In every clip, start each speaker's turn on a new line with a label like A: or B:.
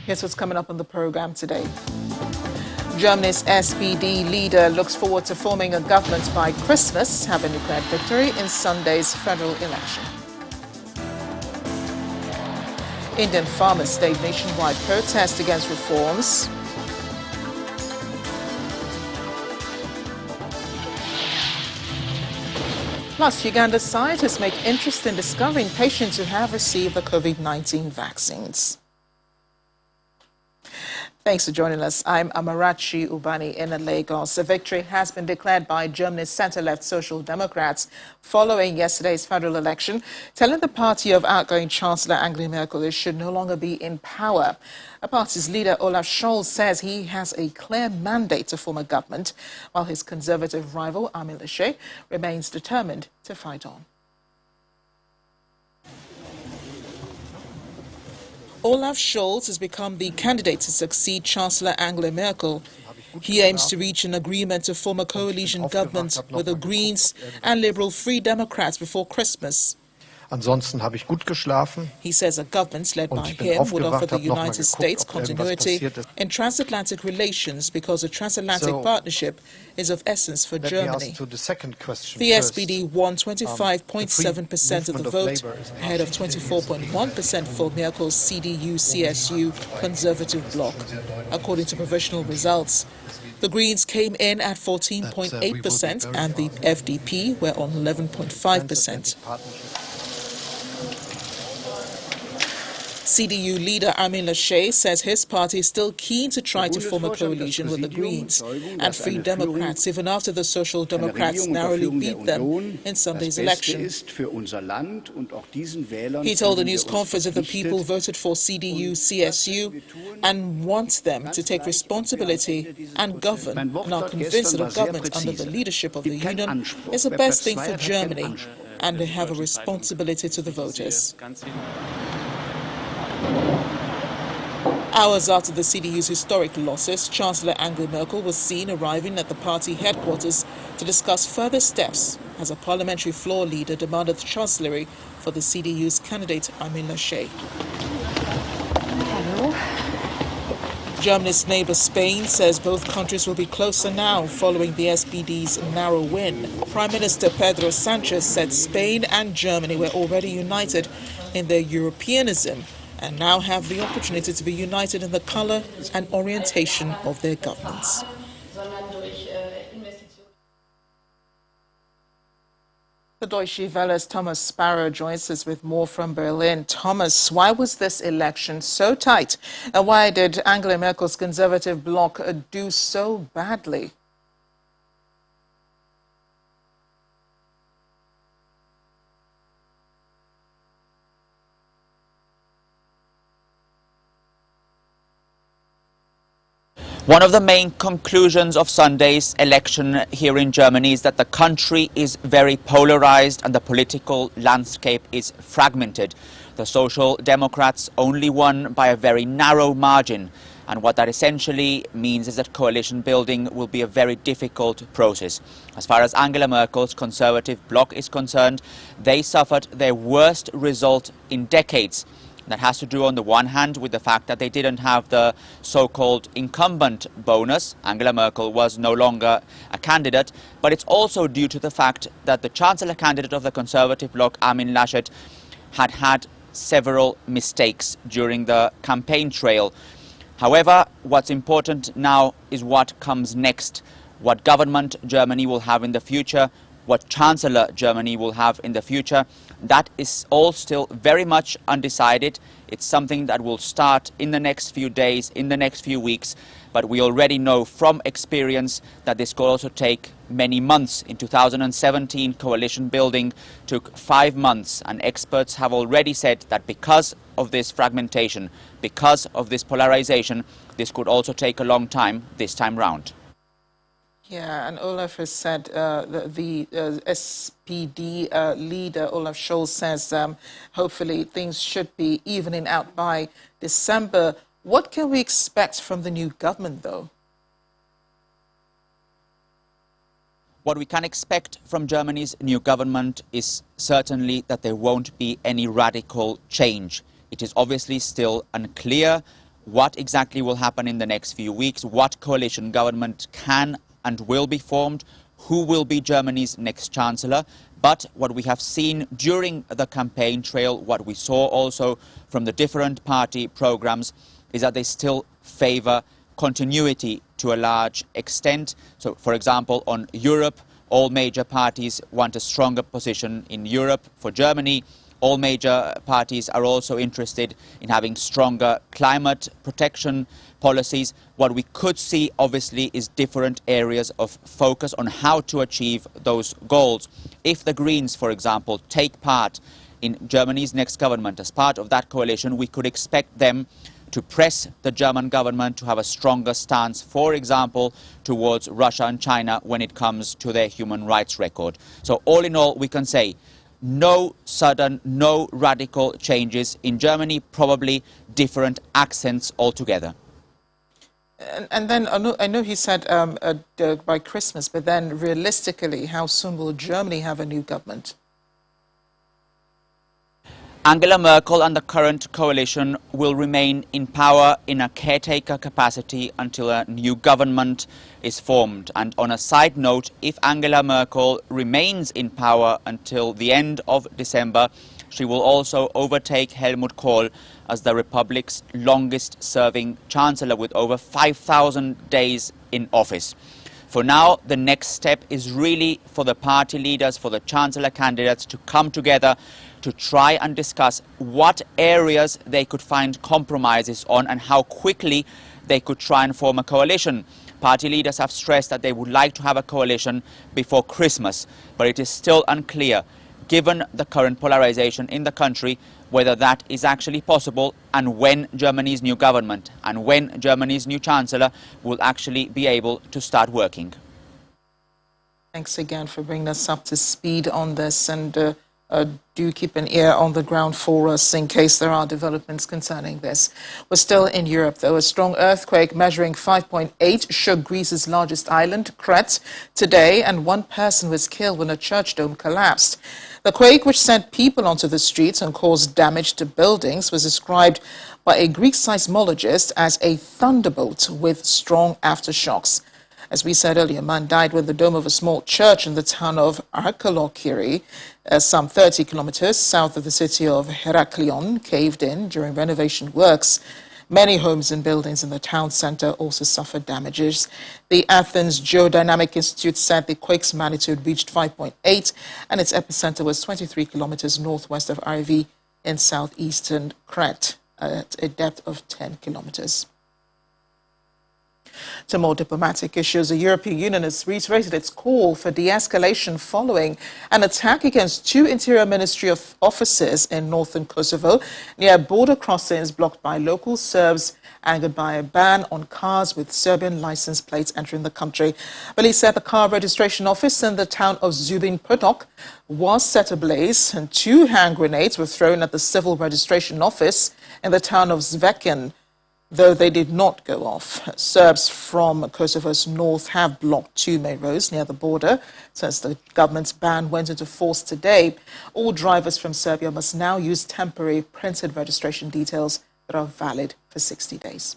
A: Here's what's coming up on the program today. Germany's SPD leader looks forward to forming a government by Christmas, having declared victory in Sunday's federal election. Indian farmers staged nationwide protest against reforms. Plus, Uganda's scientists make interest in discovering patients who have received the COVID-19 vaccines. Thanks for joining us. I'm Amarachi Ubani in Lagos. A victory has been declared by Germany's centre-left Social Democrats following yesterday's federal election, telling the party of outgoing Chancellor Angela Merkel it should no longer be in power. The party's leader Olaf Scholz says he has a clear mandate to form a government, while his conservative rival Armin Laschet remains determined to fight on. Olaf Scholz has become the candidate to succeed Chancellor Angela Merkel. He aims to reach an agreement to form a coalition government with the Greens and Liberal Free Democrats before Christmas.
B: Ansonsten habe ich gut geschlafen.
A: He says a government led by him would offer the United States continuity in transatlantic relations because the transatlantic partnership is of essence for Germany. The SPD won 25.7% of the vote, ahead of 24.1% for Merkel's CDU-CSU conservative bloc, according to provisional results. The Greens came in at 14.8% and the FDP were on 11.5%. CDU leader Armin Laschet says his party is still keen to try to form a coalition with the Greens and Free Democrats, even after the Social Democrats narrowly beat them in Sunday's election. He told the news conference that the people voted for CDU-CSU and want them to take responsibility and govern, and are convinced that a government under the leadership of the Union is the best thing for Germany, and they have a responsibility to the voters. Hours after the CDU's historic losses, Chancellor Angela Merkel was seen arriving at the party headquarters to discuss further steps as a parliamentary floor leader demanded the chancellery for the CDU's candidate Armin Laschet.
C: Hello.
A: Germany's neighbour Spain says both countries will be closer now following the SPD's narrow win. Prime Minister Pedro Sanchez said Spain and Germany were already united in their Europeanism and now have the opportunity to be united in the colour and orientation of their governments. The Deutsche Welle's Thomas Sparrow joins us with more from Berlin. Thomas, why was this election so tight? And why did Angela Merkel's conservative bloc do so badly?
D: One of the main conclusions of Sunday's election here in Germany is that the country is very polarized and the political landscape is fragmented. The Social Democrats only won by a very narrow margin, and what that essentially means is that coalition building will be a very difficult process. As far as Angela Merkel's conservative bloc is concerned, they suffered their worst result in decades. That has to do, on the one hand, with the fact that they didn't have the so-called incumbent bonus. Angela Merkel was no longer a candidate, but it's also due to the fact that the Chancellor candidate of the Conservative bloc, Armin Laschet, had several mistakes during the campaign trail. However, what's important now is what comes next, what government Germany will have in the future, what Chancellor Germany will have in the future. That is all still very much undecided. It's something that will start in the next few days, in the next few weeks. But we already know from experience that this could also take many months. In 2017, coalition building took 5 months, and experts have already said that because of this fragmentation, because of this polarization, this could also take a long time this time round.
A: Yeah, and Olaf has said, the SPD leader, Olaf Scholz, says hopefully things should be evening out by December. What can we expect from the new government, though?
D: What we can expect from Germany's new government is certainly that there won't be any radical change. It is obviously still unclear what exactly will happen in the next few weeks, what coalition government can and will be formed, who will be Germany's next chancellor. But what we have seen during the campaign trail, what we saw also from the different party programs, is that they still favor continuity to a large extent. So, for example, on Europe, all major parties want a stronger position in Europe. For Germany, all major parties are also interested in having stronger climate protection policies. What we could see, obviously, is different areas of focus on how to achieve those goals. If the Greens, for example, take part in Germany's next government as part of that coalition, we could expect them to press the German government to have a stronger stance, for example, towards Russia and China when it comes to their human rights record. So all in all, we can say no sudden, no radical changes in Germany, probably different accents altogether.
A: And then I know he said by Christmas, but then realistically, how soon will Germany have a new government?
D: Angela Merkel and the current coalition will remain in power in a caretaker capacity until a new government is formed. And on a side note, if Angela Merkel remains in power until the end of December, she will also overtake Helmut Kohl as the Republic's longest-serving chancellor with over 5,000 days in office. For now, the next step is really for the party leaders, for the chancellor candidates to come together to try and discuss what areas they could find compromises on and how quickly they could try and form a coalition. Party leaders have stressed that they would like to have a coalition before Christmas, but it is still unclear, given the current polarization in the country, whether that is actually possible and when Germany's new government and when Germany's new chancellor will actually be able to start working.
A: Thanks again for bringing us up to speed on this, and do keep an ear on the ground for us in case there are developments concerning this. We're still in Europe, though. A strong earthquake measuring 5.8 shook Greece's largest island, Crete, today, and one person was killed when a church dome collapsed. The quake, which sent people onto the streets and caused damage to buildings, was described by a Greek seismologist as a thunderbolt with strong aftershocks. As we said earlier, a man died when the dome of a small church in the town of Arkelokiri, some 30 kilometers south of the city of Heraklion, caved in during renovation works. Many homes and buildings in the town center also suffered damages. The Athens Geodynamic Institute said the quake's magnitude reached 5.8 and its epicenter was 23 kilometers northwest of Arvi in southeastern Crete at a depth of 10 kilometers. To more diplomatic issues, the European Union has reiterated its call for de-escalation following an attack against two Interior Ministry offices in northern Kosovo near border crossings blocked by local Serbs angered by a ban on cars with Serbian license plates entering the country. Police said the car registration office in the town of Zubin Potok was set ablaze and two hand grenades were thrown at the civil registration office in the town of Zvekin, though they did not go off. Serbs from Kosovo's north have blocked two main roads near the border since the government's ban went into force today. All drivers from Serbia must now use temporary printed registration details that are valid for 60 days.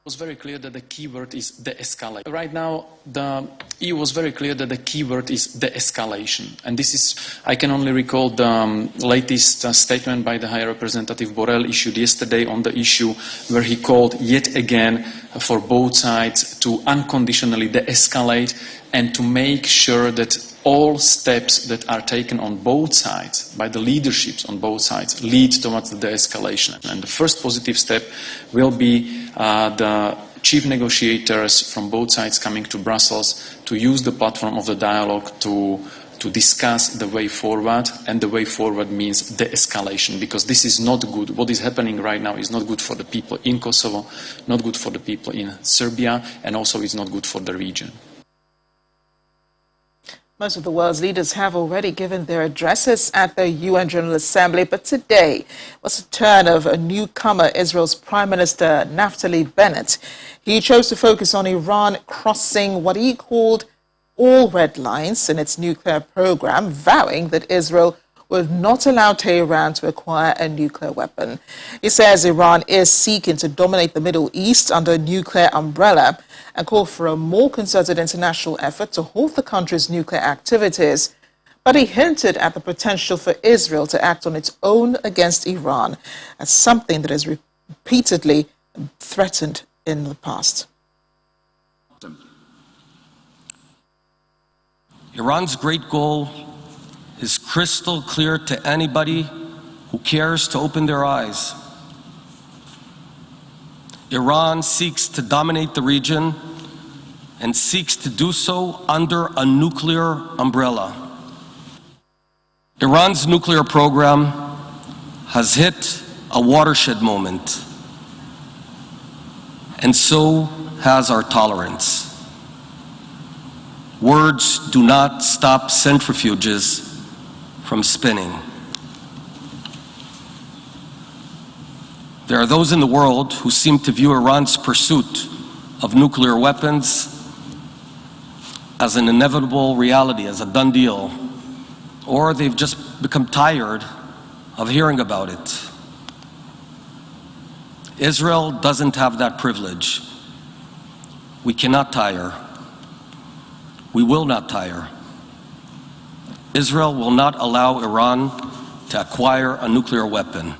C: It was very clear that the key word is de-escalate. Right now, the EU was very clear that the key word is de-escalation. And this is, I can only recall the latest statement by the High Representative Borrell issued yesterday on the issue where he called yet again for both sides to unconditionally de-escalate and to make sure that all steps that are taken on both sides, by the leaderships on both sides, lead towards the de-escalation. And the first positive step will be the chief negotiators from both sides coming to Brussels to use the platform of the dialogue to discuss the way forward, and the way forward means de-escalation, because this is not good. What is happening right now is not good for the people in Kosovo, not good for the people in Serbia, and also is not good for the region.
A: Most of the world's leaders have already given their addresses at the UN General Assembly, but today was the turn of a newcomer, Israel's Prime Minister Naftali Bennett. He chose to focus on Iran crossing what he called all red lines in its nuclear program, vowing that Israel would not allow Tehran to acquire a nuclear weapon. He says Iran is seeking to dominate the Middle East under a nuclear umbrella and called for a more concerted international effort to halt the country's nuclear activities. But he hinted at the potential for Israel to act on its own against Iran as something that has repeatedly threatened in the past.
E: Iran's great goal is crystal clear to anybody who cares to open their eyes. Iran seeks to dominate the region and seeks to do so under a nuclear umbrella. Iran's nuclear program has hit a watershed moment, and so has our tolerance. Words do not stop centrifuges from spinning. There are those in the world who seem to view Iran's pursuit of nuclear weapons as an inevitable reality, as a done deal, or they've just become tired of hearing about it. Israel doesn't have that privilege. We cannot tire. We will not tire. Israel will not allow Iran to acquire a nuclear weapon.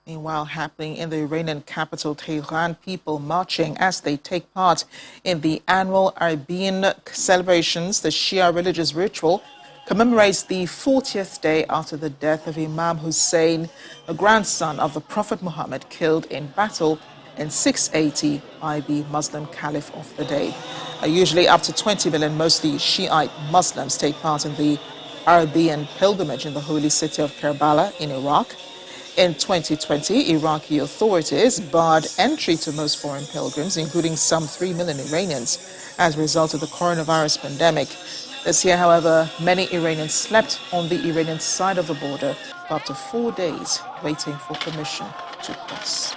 A: Meanwhile, happening in the Iranian capital, Tehran, people marching as they take part in the annual Arabian celebrations. The Shia religious ritual commemorates the 40th day after the death of Imam Hussein, the grandson of the Prophet Muhammad, killed in battle in 680 by the Muslim Caliph of the day. Usually up to 20 million, mostly Shiite Muslims, take part in the Arabian pilgrimage in the holy city of Karbala in Iraq. In 2020, Iraqi authorities barred entry to most foreign pilgrims, including some 3 million Iranians, as a result of the coronavirus pandemic. This year, however, many Iranians slept on the Iranian side of the border for up to 4 days, waiting for permission to cross.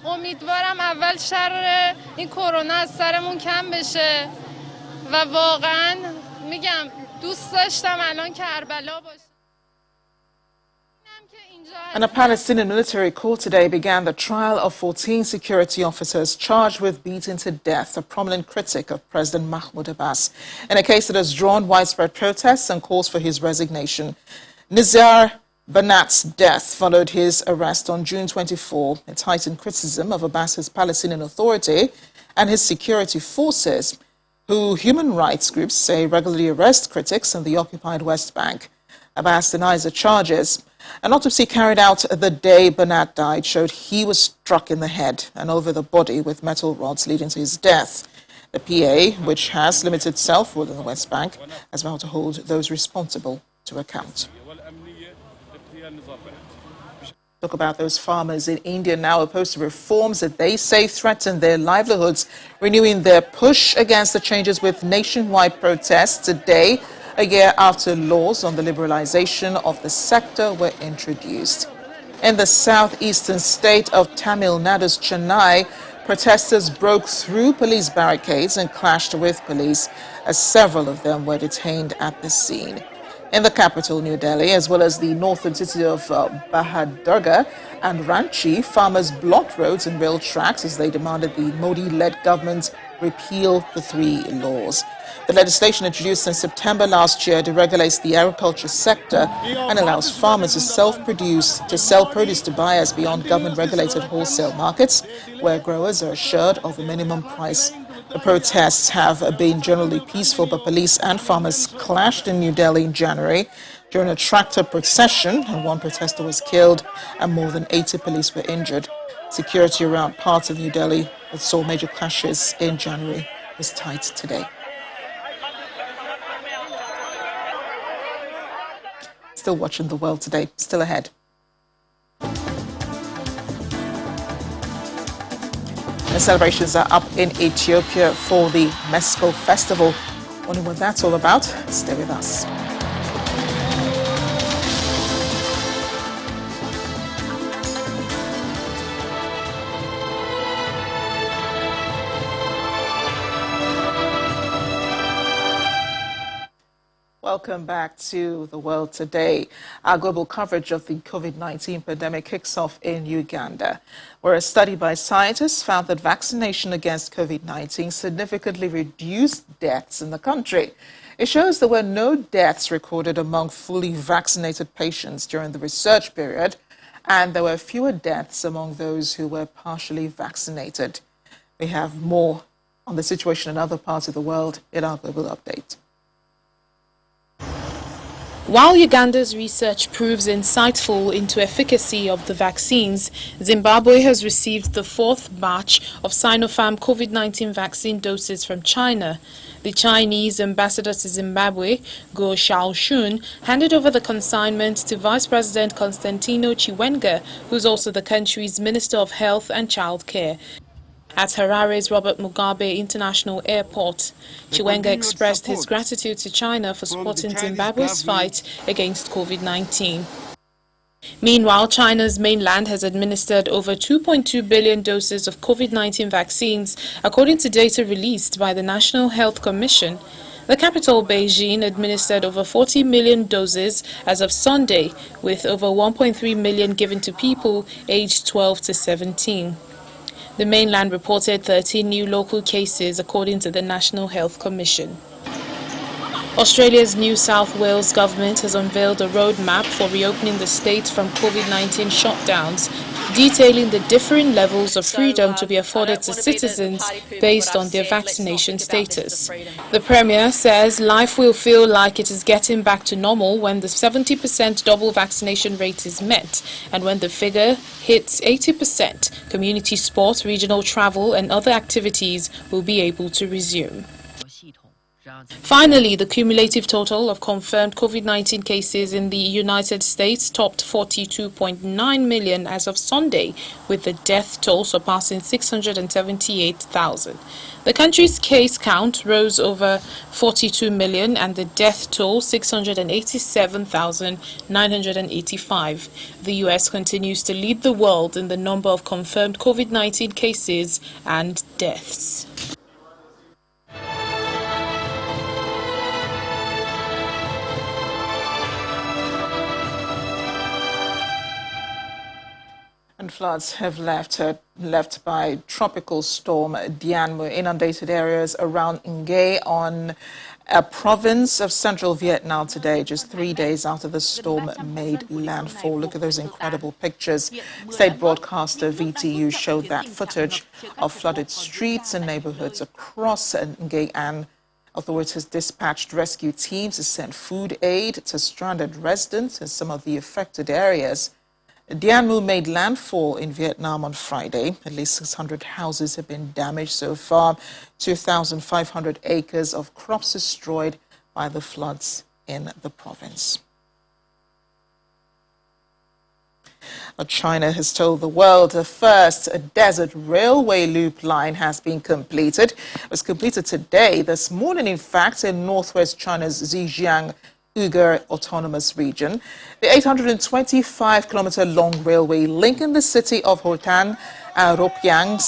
F: امیدوارم اول شر این کرونا از سرمون کم بشه و واقعا میگم دوست داشتم الان کربلا باشه.
A: And a Palestinian military court today began the trial of 14 security officers charged with beating to death a prominent critic of President Mahmoud Abbas in a case that has drawn widespread protests and calls for his resignation. Nizar Banat's death followed his arrest on June 24. It heightened criticism of Abbas's Palestinian Authority and his security forces, who human rights groups say regularly arrest critics in the occupied West Bank. Abbas denies the charges. An autopsy carried out the day Banat died showed he was struck in the head and over the body with metal rods, leading to his death. The PA, which has limited self-rule in the West Bank, has vowed to hold those responsible to account. Talk about those farmers in India now opposed to reforms that they say threaten their livelihoods, renewing their push against the changes with nationwide protests today, a year after laws on the liberalization of the sector were introduced. In the southeastern state of Tamil Nadu's Chennai, protesters broke through police barricades and clashed with police, as several of them were detained at the scene. In the capital, New Delhi, as well as the northern city of Bahadurgarh and Ranchi, farmers blocked roads and rail tracks as they demanded the Modi-led government repeal the 3 laws. The legislation introduced in September last year deregulates the agriculture sector and allows farmers to sell produce to buyers beyond government-regulated wholesale markets, where growers are assured of a minimum price. The protests have been generally peaceful, but police and farmers clashed in New Delhi in January during a tractor procession, and 1 protester was killed and more than 80 police were injured. Security around parts of New Delhi that saw major clashes in January was tight today. Still watching the world today, still ahead. The celebrations are up in Ethiopia for the Meskel festival. Wondering what that's all about? Stay with us. Welcome back to The World Today. Our global coverage of the COVID-19 pandemic kicks off in Uganda, where a study by scientists found that vaccination against COVID-19 significantly reduced deaths in the country. It shows there were no deaths recorded among fully vaccinated patients during the research period, and there were fewer deaths among those who were partially vaccinated. We have more on the situation in other parts of the world in our global update.
G: While Uganda's research proves insightful into efficacy of the vaccines, Zimbabwe has received the fourth batch of Sinopharm COVID-19 vaccine doses from China. The Chinese ambassador to Zimbabwe, Guo Xiaoshun, handed over the consignment to Vice President Constantino Chiwenga, who's also the country's Minister of Health and Child Care. At Harare's Robert Mugabe International Airport, Chiwenga expressed his gratitude to China for supporting Zimbabwe's fight against COVID-19. Meanwhile, China's mainland has administered over 2.2 billion doses of COVID-19 vaccines, according to data released by the National Health Commission. The capital, Beijing, administered over 40 million doses as of Sunday, with over 1.3 million given to people aged 12 to 17. The mainland reported 13 new local cases, according to the National Health Commission. Australia's New South Wales government has unveiled a roadmap for reopening the state from COVID-19 shutdowns, detailing the differing levels of freedom to be afforded to citizens based on their vaccination status. The Premier says life will feel like it is getting back to normal when the 70% double vaccination rate is met, and when the figure hits 80%, community sport, regional travel and other activities will be able to resume. Finally, the cumulative total of confirmed COVID-19 cases in the United States topped 42.9 million as of Sunday, with the death toll surpassing 678,000. The country's case count rose over 42 million and the death toll 687,985. The U.S. continues to lead the world in the number of confirmed COVID-19 cases and deaths.
A: And floods have left by tropical storm Dianmu inundated areas around Ngay on a province of central Vietnam today, just 3 days after the storm made landfall. Look at those incredible pictures. State broadcaster VTU showed that footage of flooded streets and neighborhoods across Ngay, and authorities dispatched rescue teams to send food aid to stranded residents in some of the affected areas. Dianmu made landfall in Vietnam on Friday. At least 600 houses have been damaged so far. 2,500 acres of crops destroyed by the floods in the province. China has told the world the first desert railway loop line has been completed. It was completed today, this morning, in fact, in northwest China's Zhejiang Uyghur Autonomous Region. The 825-kilometer long railway linking the city of Hotan and Rokyang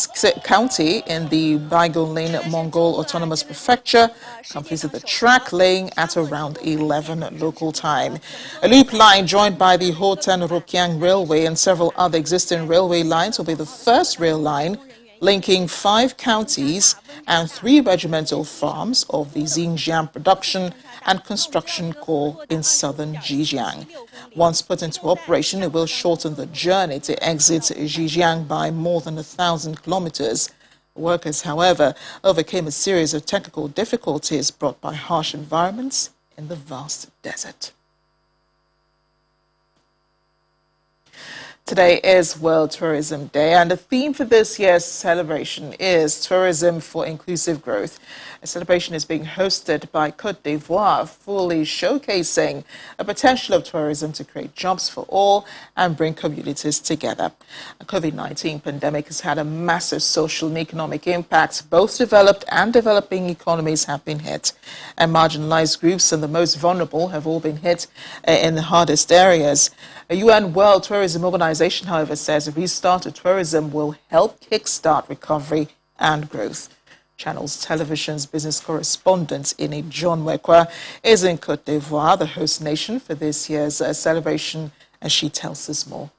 A: County in the Baigonlin Mongol Autonomous Prefecture completed the track laying at around 11 local time. A loop line joined by the Hotan-Rokyang Railway and several other existing railway lines will be the first rail line linking 5 counties and 3 regimental farms of the Xinjiang Production and Construction Corps in southern Zhejiang. Once put into operation, it will shorten the journey to exit Zhejiang by more than 1,000 kilometers. Workers, however, overcame a series of technical difficulties brought by harsh environments in the vast desert. Today is World Tourism Day, and the theme for this year's celebration is Tourism for Inclusive Growth. A celebration is being hosted by Côte d'Ivoire, fully showcasing the potential of tourism to create jobs for all and bring communities together. The COVID-19 pandemic has had a massive social and economic impact. Both developed and developing economies have been hit, and marginalized groups and the most vulnerable have all been hit in the hardest areas. A UN World Tourism Organization, however, says a restart of tourism will help kickstart recovery and growth. Channels Television's business correspondent John Mekwa is in Cote d'Ivoire, the host nation for this year's celebration, and she tells us more.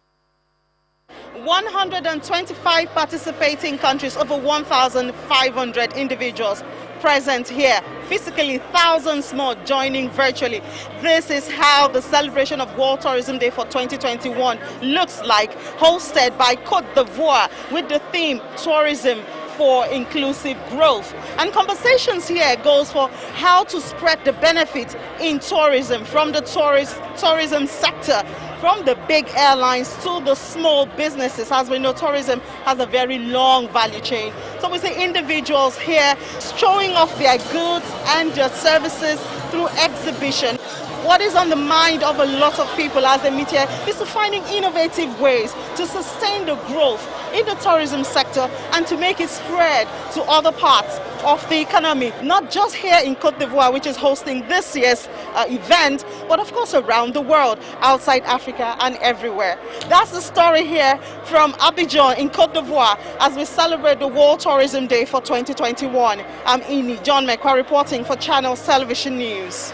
H: 125 participating countries, over 1,500 individuals present here, physically thousands more joining virtually. This is how the celebration of World Tourism Day for 2021 looks like, hosted by Cote d'Ivoire with the theme Tourism for Inclusive Growth. And conversations here goes for how to spread the benefits in tourism, from the tourism sector, from the big airlines to the small businesses. As we know, tourism has a very long value chain. So we see individuals here showing off their goods and their services through exhibition. What is on the mind of a lot of people as they meet here is to finding innovative ways to sustain the growth in the tourism sector and to make it spread to other parts of the economy, not just here in Cote d'Ivoire, which is hosting this year's event, but of course around the world, outside Africa and everywhere. That's the story here from Abidjan in Cote d'Ivoire as we celebrate the World Tourism Day for 2021. I'm John Mekwa reporting for Channels Television News.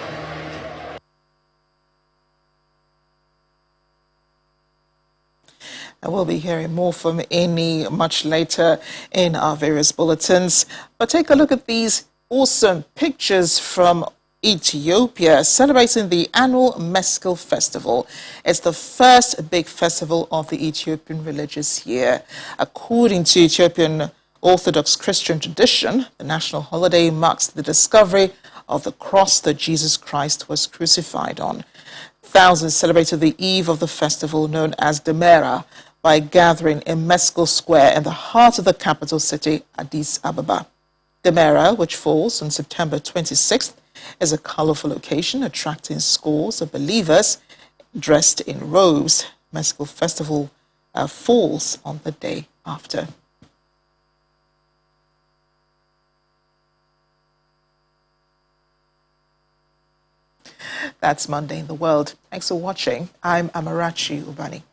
A: And we'll be hearing more from Eni much later in our various bulletins. But take a look at these awesome pictures from Ethiopia celebrating the annual Meskel festival. It's the first big festival of the Ethiopian religious year. According to Ethiopian Orthodox Christian tradition, the national holiday marks the discovery of the cross that Jesus Christ was crucified on. Thousands celebrated the eve of the festival known as Demera by gathering in Meskel Square in the heart of the capital city, Addis Ababa. Demera, which falls on September 26th, is a colorful occasion attracting scores of believers dressed in robes. Meskel festival falls on the day after. That's Monday in the World. Thanks for watching. I'm Amarachi Ubani.